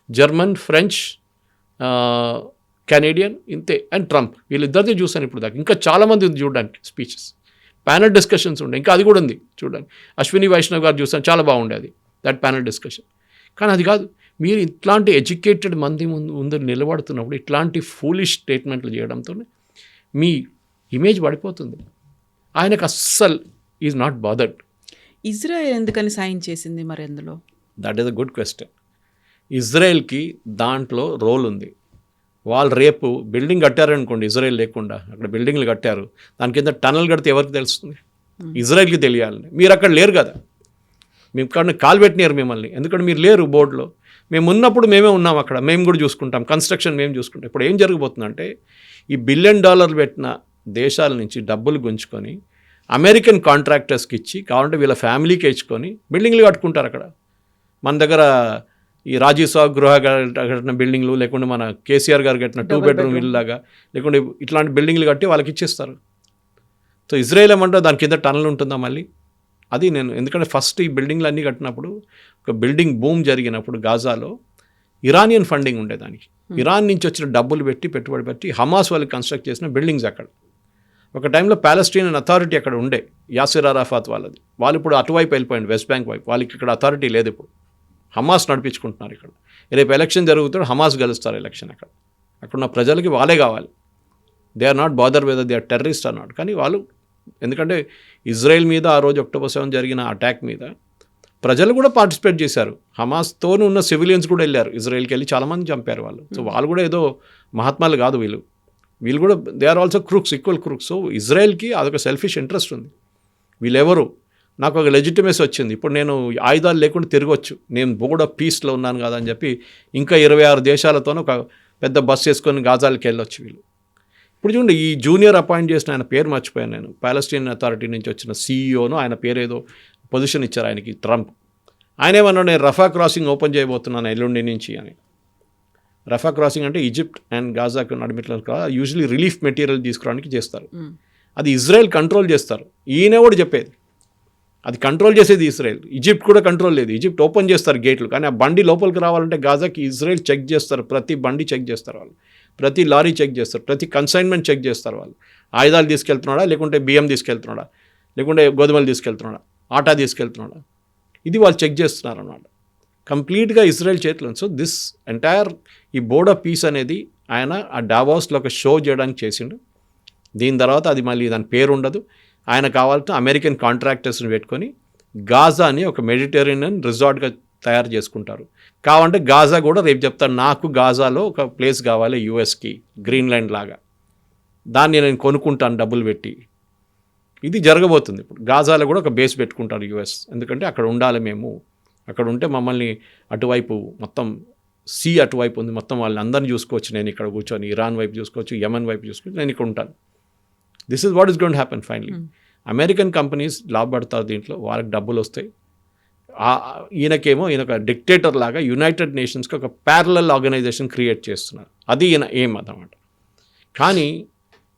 German, French, Canadian, ఇంతే, అండ్ ట్రంప్, వీళ్ళిద్దరిదే చూశాను ఇప్పుడు దాకా. ఇంకా చాలామంది ఉంది చూడడానికి స్పీచెస్, ప్యానల్ డిస్కషన్స్ ఉండే, ఇంకా అది కూడా ఉంది చూడండి. అశ్విని వైష్ణవ్ గారు చూసాను, చాలా బాగుండేది దట్ ప్యానల్ డిస్కషన్. కానీ అది కాదు, మీరు ఇట్లాంటి ఎడ్యుకేటెడ్ మంది ముందు నిలబడుతున్నప్పుడు ఇట్లాంటి ఫూలిష్ స్టేట్మెంట్లు చేయడంతో మీ ఇమేజ్ పడిపోతుంది. ఆయనకు అస్సలు ఈజ్ నాట్ బాదర్డ్. ఇజ్రాయెల్ ఎందుకని సైన్ చేసింది మరి అందులో? That is a good question. ఇజ్రాయెల్కి దాంట్లో రోల్ ఉంది. వాళ్ళు రేపు బిల్డింగ్ కట్టారనుకోండి, ఇజ్రాయెల్ లేకుండా అక్కడ బిల్డింగ్లు కట్టారు, దాని కింద టనల్ కడితే ఎవరికి తెలుస్తుంది? ఇజ్రాయెల్కి తెలియాలి. మీరు అక్కడ లేరు కదా, మేము ఇక్కడ కాలు పెట్టినారు మిమ్మల్ని, ఎందుకంటే మీరు లేరు బోర్డులో. మేము ఉన్నప్పుడు మేమే ఉన్నాం అక్కడ, మేము కూడా చూసుకుంటాం, కన్స్ట్రక్షన్ మేము చూసుకుంటాం. ఇప్పుడు ఏం జరగబోతుందంటే, ఈ $1 బిలియన్ పెట్టిన దేశాల నుంచి డబ్బులు గుంజుకొని అమెరికన్ కాంట్రాక్టర్స్కి ఇచ్చి, కావాలంటే వీళ్ళ ఫ్యామిలీకి ఇచ్చుకొని బిల్డింగ్లు కట్టుకుంటారు అక్కడ. మన దగ్గర ఈ రాజీవ్ సాగు గృహ కట్టిన బిల్డింగ్లు, లేకుంటే మన కేసీఆర్ గారు కట్టిన 2 బెడ్రూమ్ ఇల్లు లాగా, లేకుంటే ఇట్లాంటి బిల్డింగ్లు కట్టి వాళ్ళకి ఇచ్చేస్తారు. సో ఇజ్రాయెల్ ఏమంటే దాని కింద టనల్ ఉంటుందా మళ్ళీ? అది నేను, ఎందుకంటే ఫస్ట్ ఈ బిల్డింగ్లు అన్నీ కట్టినప్పుడు, ఒక బిల్డింగ్ బూమ్ జరిగినప్పుడు గాజాలో ఇరానియన్ ఫండింగ్ ఉండేదానికి, ఇరాన్ నుంచి వచ్చిన డబ్బులు పెట్టుబడి పెట్టి హమాస్ వాళ్ళకి కన్స్ట్రక్ట్ చేసిన బిల్డింగ్స్ అక్కడ. ఒక టైంలో పాలెస్టీనియన్ అథారిటీ అక్కడ ఉండే, యాసిర్ అరాఫాత్ వాళ్ళది. వాళ్ళు ఇప్పుడు అటువైపు వెళ్ళిపోయింది, వెస్ట్ బ్యాంక్ వైపు. వాళ్ళకి ఇక్కడ అథారిటీ లేదు, ఇప్పుడు హమాస్ నడిపించుకుంటున్నారు ఇక్కడ. రేపు ఎలక్షన్ జరుగుతాడు, హమాస్ గెలుస్తారు ఎలక్షన్. అక్కడున్న ప్రజలకి వాళ్ళే కావాలి. They are not bother whether they are terrorist అన్నాడు. కానీ వాళ్ళు, ఎందుకంటే ఇజ్రాయెల్ మీద ఆ రోజు October 7 జరిగిన అటాక్ మీద ప్రజలు కూడా పార్టిసిపేట్ చేశారు. హమాస్తో ఉన్న సివిలియన్స్ కూడా వెళ్ళారు ఇజ్రాయెల్కి, వెళ్ళి చాలామంది చంపారు వాళ్ళు. సో వాళ్ళు కూడా ఏదో మహాత్మాలు కాదు వీళ్ళు కూడా they are also crooks, equal crooks. So ఇజ్రాయెల్కి అదొక సెల్ఫిష్ ఇంట్రెస్ట్ ఉంది. వీళ్ళెవరు, నాకు ఒక లెజిటిమేసీ వచ్చింది, ఇప్పుడు నేను ఆయుధాలు లేకుండా తిరగవచ్చు, నేను బోర్డ్ ఆఫ్ పీస్లో ఉన్నాను కదా అని చెప్పి ఇంకా 26 దేశాలతో ఒక పెద్ద బస్ చేసుకొని గాజాలకి వెళ్ళొచ్చు వీళ్ళు. ఇప్పుడు చూడండి, ఈ జూనియర్ అపాయింట్ చేసిన ఆయన పేరు మర్చిపోయాను నేను, పాలెస్టీనియన్ అథారిటీ నుంచి వచ్చిన సీఈఓను, ఆయన పేరు ఏదో పొజిషన్ ఇచ్చారు ఆయనకి ట్రంప్. ఆయన ఏమన్నా, నేను రఫా క్రాసింగ్ ఓపెన్ చేయబోతున్నాను ఎల్లుండి నుంచి అని. రఫా క్రాసింగ్ అంటే ఈజిప్ట్ అండ్ గాజాకు నడిమిట్లో యూజువలీ రిలీఫ్ మెటీరియల్ తీసుకురావడానికి చేస్తారు. అది ఇజ్రాయెల్ కంట్రోల్ చేస్తారు. ఈయన కూడా చెప్పేది అది కంట్రోల్ చేసేది ఇజ్రాయెల్. ఈజిప్ట్ కూడా కంట్రోల్ లేదు. ఈజిప్ట్ ఓపెన్ చేస్తారు గేట్లు, కానీ ఆ బండి లోపలికి రావాలంటే గాజాకి ఇజ్రాయెల్ చెక్ చేస్తారు. ప్రతి బండి చెక్ చేస్తారు వాళ్ళు, ప్రతి లారీ చెక్ చేస్తారు, ప్రతి కన్సైన్మెంట్ చెక్ చేస్తారు వాళ్ళు. ఆయుధాలు తీసుకెళ్తున్నాడా, లేకుంటే బియ్యం తీసుకెళ్తున్నాడా, లేకుంటే గోధుమలు తీసుకెళ్తున్నాడా, ఆటా తీసుకెళ్తున్నాడా, ఇది వాళ్ళు చెక్ చేస్తున్నారు అన్నమాట. కంప్లీట్గా ఇజ్రాయెల్ చేతిలో. సో దిస్ ఎంటైర్ ఈ బోర్డ్ ఆఫ్ పీస్ అనేది ఆయన ఆ డావోస్లో ఒక షో చేయడానికి చేసిండు. దీని తర్వాత అది మళ్ళీ దాని పేరు ఉండదు. ఆయన కావాలంటే అమెరికన్ కాంట్రాక్టర్స్ని పెట్టుకొని గాజాని ఒక మెడిటరేనియన్ రిసార్ట్గా తయారు చేసుకుంటారు. కావాలంటే గాజా కూడా రేపు చెప్తాను, నాకు గాజాలో ఒక ప్లేస్ కావాలి యూఎస్కి, గ్రీన్లాండ్ లాగా, దాన్ని నేను కొనుక్కుంటాను డబ్బులు పెట్టి. ఇది జరగబోతుంది. ఇప్పుడు గాజాలో కూడా ఒక బేస్ పెట్టుకుంటారు యూఎస్, ఎందుకంటే అక్కడ ఉండాలి మేము, అక్కడ ఉంటే మమ్మల్ని అటువైపు మొత్తం సీ అటువైపు ఉంది, మొత్తం వాళ్ళని అందరినీ చూసుకోవచ్చు, నేను ఇక్కడ కూర్చొని ఇరాన్ వైపు చూసుకోవచ్చు, యమన్ వైపు చూసుకోవచ్చు, నేను ఇక్కడ ఉంటాను. This is what is going to happen finally. American companies లాభపడతారు దీంట్లో, వాళ్ళకి డబ్బులు వస్తాయి. ఈయనకేమో ఈయన ఒక డిక్టేటర్ లాగా యునైటెడ్ నేషన్స్కి ఒక ప్యారలల్ ఆర్గనైజేషన్ క్రియేట్ చేస్తున్నారు. అది ఈయన ఏం అన్నమాట. కానీ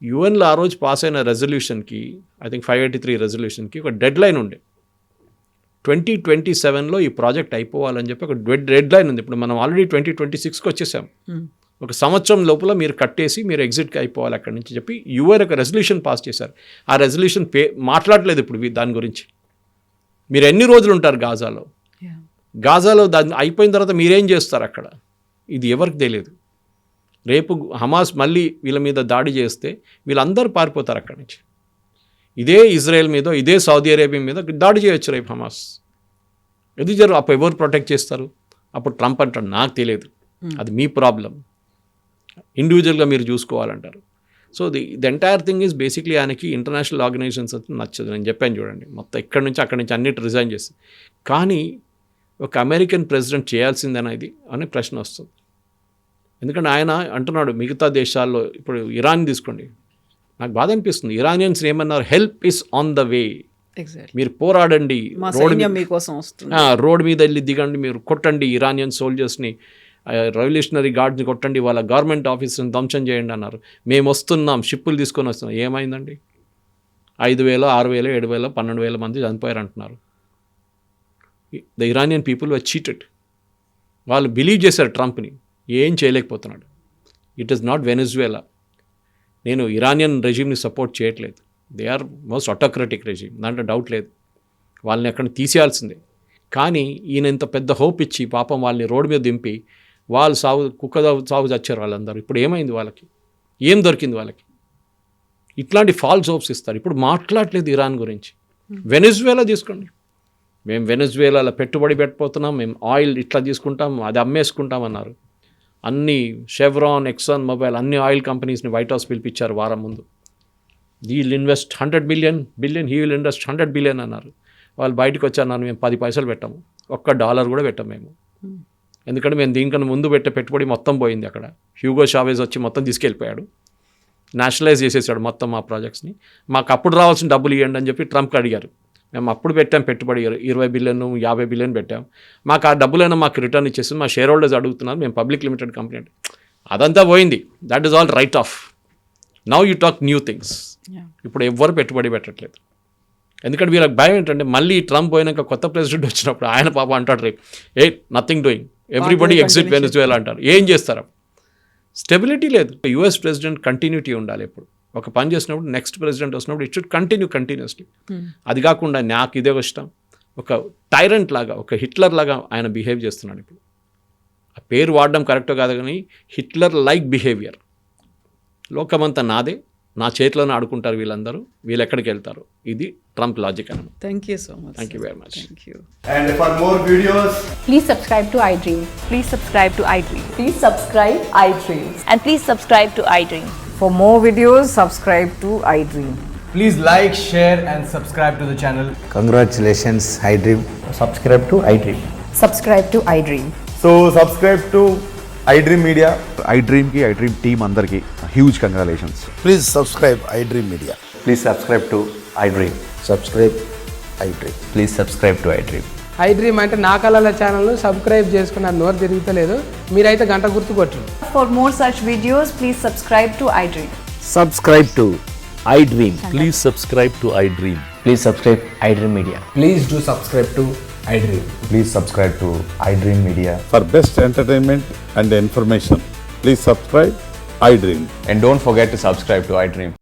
యుఎన్లో ఆ రోజు పాస్ అయిన రెజల్యూషన్కి, ఐ థింక్ 583 రెజల్యూషన్కి ఒక డెడ్ లైన్ ఉండే. 2027లో ఈ ప్రాజెక్ట్ అయిపోవాలని చెప్పి ఒక డెడ్ లైన్ ఉంది. ఇప్పుడు మనం ఆల్రెడీ 2026కి వచ్చేసాం. ఒక సంవత్సరం లోపల మీరు కట్టేసి మీరు ఎగ్జిట్కి అయిపోవాలి అక్కడి నుంచి చెప్పి యుఎన్ ఒక రెజల్యూషన్ పాస్ చేశారు. ఆ రెజల్యూషన్ మాట్లాడలేదు ఇప్పుడు దాని గురించి. మీరు ఎన్ని రోజులు ఉంటారు గాజాలో, గాజాలో దాన్ని అయిపోయిన తర్వాత మీరేం చేస్తారు అక్కడ, ఇది ఎవరికి తెలియదు. రేపు హమాస్ మళ్ళీ వీళ్ళ మీద దాడి చేస్తే వీళ్ళందరూ పారిపోతారు అక్కడి నుంచి. ఇదే ఇజ్రాయెల్ మీద, ఇదే సౌదీ అరేబియా మీద దాడి చేయొచ్చు రేపు హమాస్. ఇది అప్పుడు ఎవరు ప్రొటెక్ట్ చేస్తారు? అప్పుడు ట్రంప్ అంటాడు నాకు తెలియదు, అది మీ ప్రాబ్లం, ఇండివిజువల్గా మీరు చూసుకోవాలంటారు. So the entire thing is basically ఆయనకి ఇంటర్నేషనల్ ఆర్గనైజేషన్స్ అంటే నచ్చదు. నేను చెప్పాను చూడండి, మొత్తం ఇక్కడి నుంచి అక్కడి నుంచి అన్నిటి రిజైన్ చేసి, కానీ ఒక అమెరికన్ ప్రెసిడెంట్ చేయాల్సిందేనా ఇది అనే ప్రశ్న వస్తుంది. ఎందుకంటే ఆయన అంటున్నాడు మిగతా దేశాల్లో, ఇప్పుడు ఇరాన్ తీసుకోండి, నాకు బాధ అనిపిస్తుంది. ఇరానియన్స్ ఏమన్నారు, హెల్ప్ ఇస్ ఆన్ ద వే, మీరు పోరాడండి, రోడ్ మీద వెళ్ళి దిగండి, మీరు కొట్టండి ఇరానియన్ సోల్జర్స్ని, రెవల్యూషనరీ గార్డ్ని కొట్టండి, వాళ్ళ గవర్నమెంట్ ఆఫీస్ని ధ్వంసం చేయండి అన్నారు. మేము వస్తున్నాం, షిప్పులు తీసుకొని వస్తున్నాం. ఏమైందండి? 5,000, 6,000, 7,000, 12,000 మంది చనిపోయారు అంటున్నారు. The Iranian people were cheated. వాళ్ళు బిలీవ్ చేశారు ట్రంప్ని, ఏం చేయలేకపోతున్నాడు. It is not Venezuela. నేను ఇరానియన్ రెజీమ్ని సపోర్ట్ చేయట్లేదు, they are most autocratic regime, దాంట్లో డౌట్ లేదు, వాళ్ళని అక్కడ తీసేయాల్సిందే. కానీ ఈయన ఇంత పెద్ద హోప్ ఇచ్చి పాపం వాళ్ళని రోడ్డు మీద దింపి వాళ్ళు కుక్క సాగు చచ్చారు వాళ్ళందరూ. ఇప్పుడు ఏమైంది వాళ్ళకి, ఏం దొరికింది వాళ్ళకి? ఇట్లాంటి ఫాల్స్ హోప్స్ ఇస్తారు. ఇప్పుడు మాట్లాడలేదు ఇరాన్ గురించి. వెనెజువేలా తీసుకోండి, మేము వెనెజువేలాలో పెట్టుబడి పెట్టిపోతున్నాం, మేము ఆయిల్ ఇట్లా తీసుకుంటాం, అది అమ్మేసుకుంటాం అన్నారు. అన్ని షెవ్రాన్, ఎక్సాన్ మొబైల్, అన్ని ఆయిల్ కంపెనీస్ని వైట్ హౌస్ పిలిపించారు వారం ముందు. We'll invest 100 billion, he will invest 100 billion అన్నారు. వాళ్ళు బయటకు వచ్చారు, మేము 10 పైసలు పెట్టాము, $1 కూడా పెట్టాము మేము. ఎందుకంటే మేము దీనికన్నా ముందు పెట్టే పెట్టుబడి మొత్తం పోయింది అక్కడ. హ్యూగో షావేజ్ వచ్చి మొత్తం తీసుకెళ్ళిపోయాడు, నేషనలైజ్ చేసేసాడు మొత్తం మా ప్రాజెక్ట్స్ని. మాకు అప్పుడు రావాల్సిన డబ్బులు ఇవ్వండి అని చెప్పి ట్రంప్కి అడిగారు. మేము అప్పుడు పెట్టాం పెట్టుబడి 20 బిలియన్, 50 బిలియన్ పెట్టాం, మాకు ఆ డబ్బులైనా మాకు రిటర్న్ ఇచ్చేసి మా షేర్ హోల్డర్స్ అడుగుతున్నారు, మేము పబ్లిక్ లిమిటెడ్ కంపెనీ అంటే. అదంతా పోయింది, that is all right of. Now you talk new things. ఇప్పుడు ఎవ్వరు పెట్టుబడి పెట్టట్లేదు. ఎందుకంటే వీళ్ళకి భయం ఏంటంటే మళ్ళీ ట్రంప్ పోయినాక కొత్త ప్రెసిడెంట్ వచ్చినప్పుడు ఆయన పాప అంటాడు రేపు, నథింగ్ డూయింగ్, ఎవ్రీబడి ఎగ్జిట్ వెనెజువేలా అంటారు. ఏం చేస్తారు? స్టెబిలిటీ లేదు. యుఎస్ ప్రెసిడెంట్ కంటిన్యూటీ ఉండాలి. ఎప్పుడు ఒక పని చేసినప్పుడు నెక్స్ట్ ప్రెసిడెంట్ వస్తున్నప్పుడు ఇట్ షుడ్ కంటిన్యూస్లీ. అది కాకుండా నాకు ఇదే ఇష్టం, ఒక టైరెంట్ లాగా, ఒక హిట్లర్ లాగా ఆయన బిహేవ్ చేస్తున్నాడు. ఇప్పుడు ఆ పేరు వాడడం కరెక్టో కాదు, కానీ హిట్లర్ లైక్ బిహేవియర్. లోకమంతా నాదే, నా చేతిలోనే ఆడుకుంటారు వీళ్ళందరూ, వీళ్ళు ఎక్కడికి వెళ్తారు, ఇది ట్రంప్ లాజిక్ అన్నమాట. Thank you so much. Thank you very much. Thank you. And for more videos, Please subscribe to iDream. Please subscribe to iDream. Please subscribe iDream. And please subscribe to iDream. For more videos, subscribe to iDream. please like, share and subscribe to the channel. Congratulations, iDream. Subscribe to iDream. Subscribe to iDream. So subscribe to iDream Media. iDream ki iDream team andarki huge congratulations. Please subscribe iDream Media. Please subscribe to iDream. Subscribe iDream. Please subscribe to iDream. iDream అంటే నా కళల ఛానల్ను subscribe చేసుకున్న నోరు తిరుగుతలేదు, మీరైతే గంట గుర్తు కొట్టండి. For more such videos, please subscribe to iDream. Subscribe to iDream. Please subscribe to iDream. Please subscribe iDream Media. Please do subscribe to iDream. Please subscribe to iDream Media. For best entertainment and information, please subscribe iDream. And don't forget to subscribe to iDream.